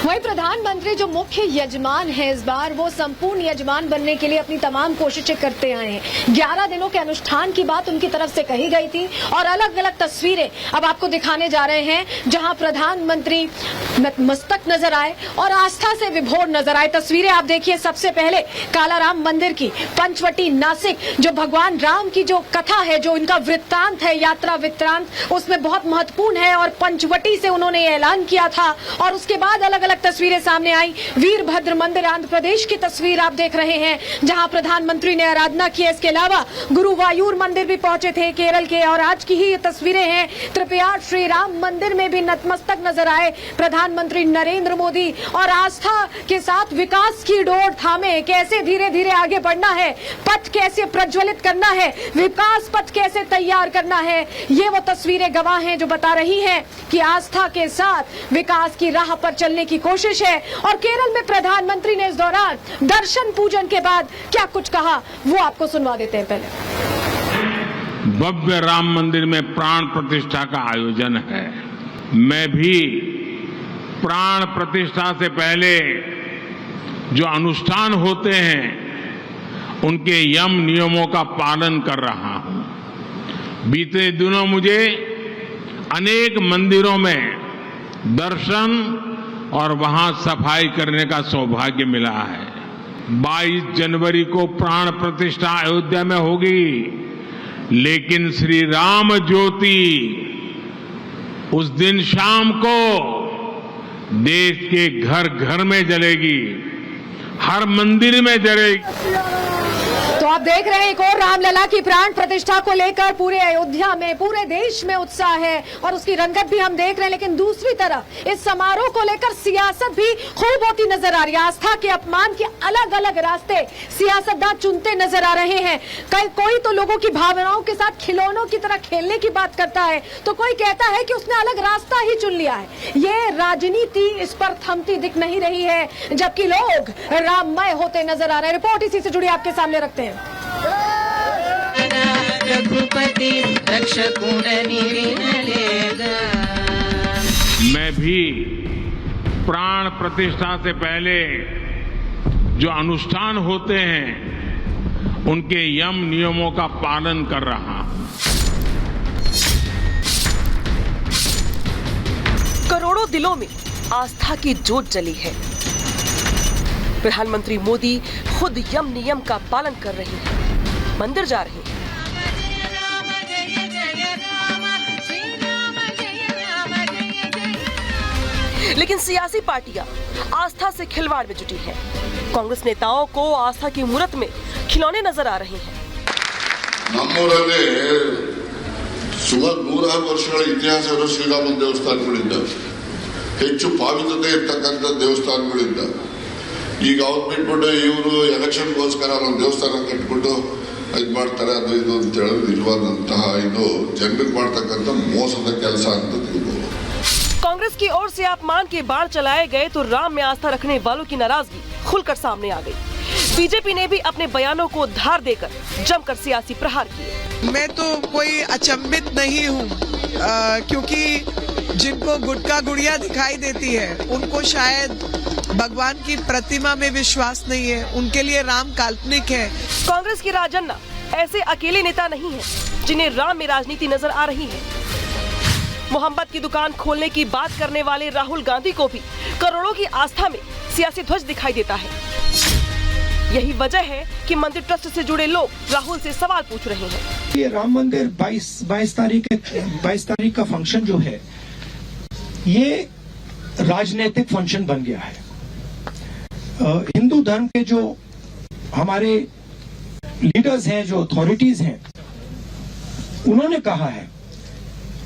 वहीं प्रधानमंत्री जो मुख्य यजमान है इस बार, वो संपूर्ण यजमान बनने के लिए अपनी तमाम कोशिशें करते आए हैं। 11 दिनों के अनुष्ठान की बात उनकी तरफ से कही गई थी और अलग अलग तस्वीरें अब आपको दिखाने जा रहे हैं जहां प्रधानमंत्री नतमस्तक नजर आए और आस्था से विभोर नजर आए। तस्वीरें आप देखिए, सबसे पहले कालाराम मंदिर की, पंचवटी नासिक, जो भगवान राम की जो कथा है, जो इनका वृत्तांत है, यात्रा वृत्तांत, उसमें बहुत महत्वपूर्ण है और पंचवटी से उन्होंने ऐलान किया था। और उसके बाद अलग अलग तस्वीरें सामने आई। वीरभद्र मंदिर आंध्र प्रदेश की तस्वीर आप देख रहे हैं जहां प्रधानमंत्री ने आराधना की। इसके अलावा गुरुवायूर मंदिर भी पहुंचे थे केरल के, और आज की ही ये तस्वीरें हैं त्रिपुरा श्री राम मंदिर में भी नतमस्तक नजर आए प्रधानमंत्री नरेंद्र मोदी और आस्था के साथ विकास की डोर थामे, कैसे धीरे धीरे आगे बढ़ना है, पथ कैसे प्रज्वलित करना है, विकास पथ कैसे तैयार करना है, ये वो तस्वीरें गवाह हैं जो बता रही हैं कि आस्था के साथ विकास की राह पर चलने की कोशिश है। और केरल में प्रधानमंत्री ने इस दौरान दर्शन पूजन के बाद क्या कुछ कहा, वो आपको सुनवा देते हैं। पहले भव्य राम मंदिर में प्राण प्रतिष्ठा का आयोजन है। मैं भी प्राण प्रतिष्ठा से पहले जो अनुष्ठान होते हैं उनके यम नियमों का पालन कर रहा हूं। बीते दिनों मुझे अनेक मंदिरों में दर्शन और वहां सफाई करने का सौभाग्य मिला है। 22 जनवरी को प्राण प्रतिष्ठा अयोध्या में होगी, लेकिन श्री राम ज्योति उस दिन शाम को देश के घर घर में जलेगी, हर मंदिर में जलेगी। तो आप देख रहे हैं एक और रामलला की प्राण प्रतिष्ठा को लेकर पूरे अयोध्या में, पूरे देश में उत्साह है और उसकी रंगत भी हम देख रहे हैं। लेकिन दूसरी तरफ इस समारोह को लेकर सियासत भी खूब होती नजर आ रही है। आस्था के अपमान के अलग अलग रास्ते सियासतदान चुनते नजर आ रहे हैं। कोई तो लोगों की भावनाओं के साथ खिलौनों की तरह खेलने की बात करता है, तो कोई कहता है कि उसने अलग रास्ता ही चुन लिया है। ये राजनीति इस पर थमती दिख नहीं रही है, जबकि लोग राममय होते नजर आ रहे हैं। रिपोर्ट इसी से जुड़ी आपके सामने रखते हैं। मैं भी प्राण प्रतिष्ठा से पहले जो अनुष्ठान होते हैं उनके यम नियमों का पालन कर रहा हूं। करोड़ों दिलों में आस्था की जोत जली है। प्रधानमंत्री मोदी खुद यम नियम का पालन कर रहे हैं, मंदिर जा रहे हैं। लेकिन सियासी पार्टियां आस्था से खिलवाड़ में जुटी हैं। कांग्रेस नेताओं को आस्था की मूर्त में खिलौने नजर आ रहे हैं। ನಮ್ಮೂರಲ್ಲಿ ಸುಮಾರು 100 ವರ್ಷಗಳ ಇತಿಹಾಸ ಇರೋ ಶ್ರೀರಾಮನ ದೇವಸ್ಥಾನಗಳಿದ್ದಾವೆ, ಹೆಚ್ಚು ಪಾವಿತ್ರತೆ ಇರ್ತಕ್ಕಂಥ ದೇವಸ್ಥಾನಗಳಿದ್ದಾವೆ. ಈಗ ಅವ್ರು ಬಿಟ್ಬಿಟ್ಟು ಇವರು ಎಲೆಕ್ಷನ್ಗೋಸ್ಕರ ಒಂದು ದೇವಸ್ಥಾನ ಕಟ್ಬಿಟ್ಟು ಇದು ಮಾಡ್ತಾರೆ, ಅದು ಇದು ಅಂತ ಹೇಳೋದು ನಿಜವಾದಂತಹ ಇದು ಜನರಿಗೆ ಮಾಡ್ತಕ್ಕಂಥ ಮೋಸದ ಕೆಲಸ ಅಂತ ತಿಳ್ಬೋದು। कांग्रेस की ओर से अपमान के बाण चलाए गए तो राम में आस्था रखने वालों की नाराजगी खुलकर सामने आ गई। बीजेपी ने भी अपने बयानों को धार देकर जमकर सियासी प्रहार किए। मैं तो कोई अचंभित नहीं हूँ, क्योंकि जिनको गुटका गुड़िया दिखाई देती है उनको शायद भगवान की प्रतिमा में विश्वास नहीं है, उनके लिए राम काल्पनिक है। कांग्रेस की राजन्ना ऐसे अकेले नेता नहीं है जिन्हें राम में राजनीति नजर आ रही है। मोहम्मद की दुकान खोलने की बात करने वाले राहुल गांधी को भी करोड़ों की आस्था में सियासी ध्वज दिखाई देता है। यही वजह है कि मंदिर ट्रस्ट से जुड़े लोग राहुल से सवाल पूछ रहे हैं। ये राम मंदिर 22 तारीख का फंक्शन जो है, ये राजनीतिक फंक्शन बन गया है। हिंदू धर्म के जो हमारे लीडर्स हैं, जो अथॉरिटीज हैं, उन्होंने कहा है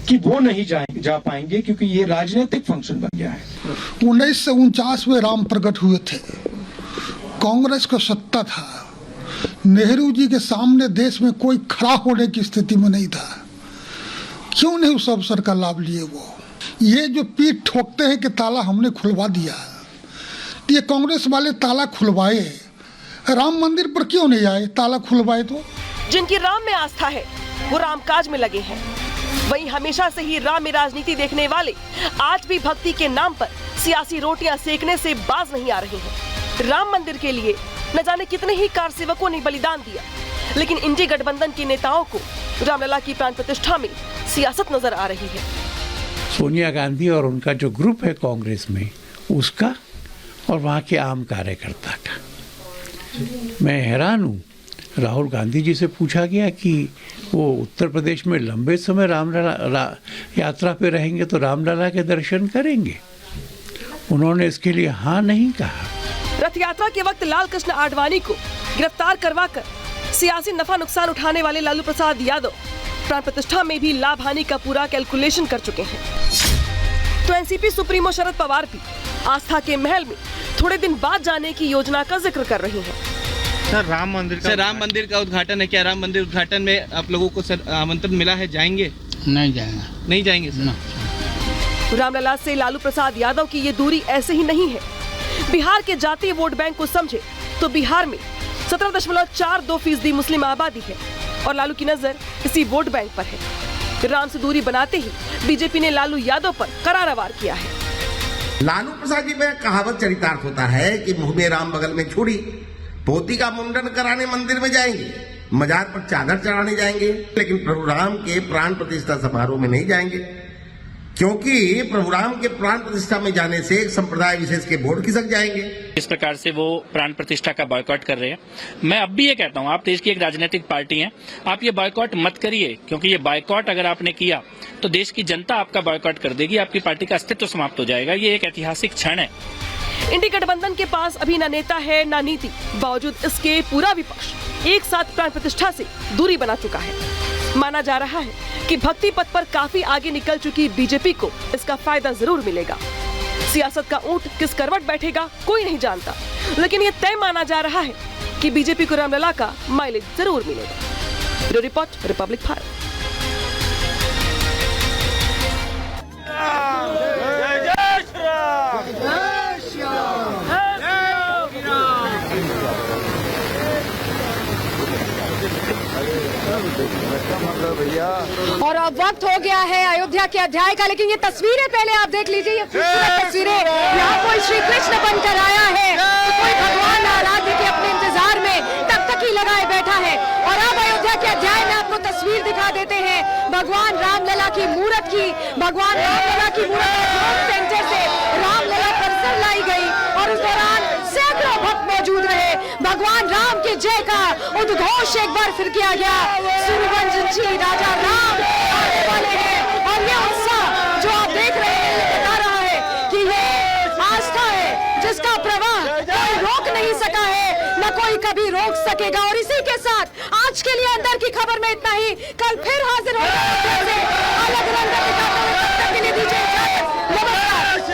कि वो नहीं जा पाएंगे क्योंकि ये राजनीतिक फंक्शन बन गया है। 1949 में राम प्रकट हुए थे, कांग्रेस को सत्ता था, नेहरू जी के सामने देश में कोई खड़ा होने की स्थिति में नहीं था, क्यों नहीं उस अवसर का लाभ लिए वो? ये जो पीठ ठोकते हैं कि ताला हमने खुलवा दिया, ये कांग्रेस वाले ताला खुलवाए, राम मंदिर पर क्यों नहीं आए? ताला खुलवाए तो। जिनकी राम में आस्था है वो रामकाज में लगे हैं। वहीं हमेशा से ही राम में राजनीति देखने वाले आज भी भक्ति के नाम पर सियासी रोटियां सेकने से बाज नहीं आ रहे हैं। राम मंदिर के लिए न जाने कितने ही कार सेवकों ने बलिदान दिया, लेकिन इंडी गठबंधन के नेताओं को रामलला की प्राण प्रतिष्ठा में सियासत नजर आ रही है। सोनिया गांधी और उनका जो ग्रुप है कांग्रेस में, उसका और वहाँ के आम कार्यकर्ता का। मैं हैरान हूँ। राहुल गांधी जी से पूछा गया कि वो उत्तर प्रदेश में लंबे समय रामलला यात्रा पे रहेंगे तो रामलला के दर्शन करेंगे। उन्होंने इसके लिए हाँ नहीं कहा। रथ यात्रा के वक्त लाल कृष्ण आडवाणी को गिरफ्तार करवाकर सियासी नफा नुकसान उठाने वाले लालू प्रसाद यादव प्राण प्रतिष्ठा में भी लाभ हानि का पूरा कैलकुलेशन कर चुके हैं। तो एनसीपी सुप्रीमो शरद पवार भी आस्था के महल में थोड़े दिन बाद जाने की योजना का जिक्र कर रहे हैं। सर राम मंदिर का उद्घाटन है, क्या राम मंदिर उद्घाटन में आप लोगों को सर आमंत्रण मिला है? जाएंगे? नहीं जाएंगे सर। रामलला से लालू प्रसाद यादव की ये दूरी ऐसे ही नहीं है। बिहार के जातीय वोट बैंक को समझे तो बिहार में 17.42% मुस्लिम आबादी है और लालू की नजर इसी वोट बैंक पर है। राम से दूरी बनाते ही बीजेपी ने लालू यादव पर करारा वार किया है। लालू प्रसाद जी में कहावत चरितार्थ होता है कि मुंह में राम बगल में छुरी, पोती का मुंडन कराने मंदिर में जाएंगे, मजार पर चादर चढ़ाने जाएंगे, लेकिन प्रभु राम के प्राण प्रतिष्ठा समारोह में नहीं जाएंगे, क्योंकि प्रभु राम के प्राण प्रतिष्ठा में जाने से एक संप्रदाय विशेष के वोट खिसक जाएंगे। इस प्रकार से वो प्राण प्रतिष्ठा का बॉयकॉट कर रहे हैं। मैं अब भी ये कहता हूँ, आप देश की एक राजनीतिक पार्टी हैं, आप ये बॉयकॉट मत करिए, क्योंकि ये बॉयकॉट अगर आपने किया तो देश की जनता आपका बॉयकॉट कर देगी, आपकी पार्टी का अस्तित्व समाप्त हो जाएगा। ये एक ऐतिहासिक क्षण है। इंडी गठबंधन के पास अभी न नेता है न नीति, बावजूद इसके पूरा विपक्ष एक साथ प्राण प्रतिष्ठा से दूरी बना चुका है। माना जा रहा है कि भक्ति पथ पर काफी आगे निकल चुकी बीजेपी को इसका फायदा जरूर मिलेगा। सियासत का ऊंट किस करवट बैठेगा कोई नहीं जानता, लेकिन ये तय माना जा रहा है कि बीजेपी को रामलला का माइलेज जरूर मिलेगा। Bureau report, Republic Bharat. और अब वक्त हो गया है अयोध्या के अध्याय का, लेकिन ये तस्वीरें पहले आप देख लीजिए। ये खूबसूरत तस्वीरें, यहाँ कोई श्री कृष्ण बनकर आया है तो कोई भगवान आराध्य के अपने इंतजार में तब तक ही लगाए बैठा है। और अब अयोध्या के अध्याय में आपको तस्वीर दिखा देते हैं भगवान रामलला की मूर्त की। भगवान रामलला की मूर्त सेंटर से रामलला परिसर लाई गई और उस दौरान सैकड़ों भक्त मौजूद रहे। भगवान राम के जय का उद्घोष एक बार फिर किया गया। सूर्यवंशी राजा राम आने वाले हैं और ये उत्साह जो आप देख रहे हैं ये बता रहा है कि ये आस्था है जिसका प्रवाह कोई रोक नहीं सका है, न कोई कभी रोक सकेगा। और इसी के साथ आज के लिए अंदर की खबर में इतना ही। कल फिर हाजिर होगा।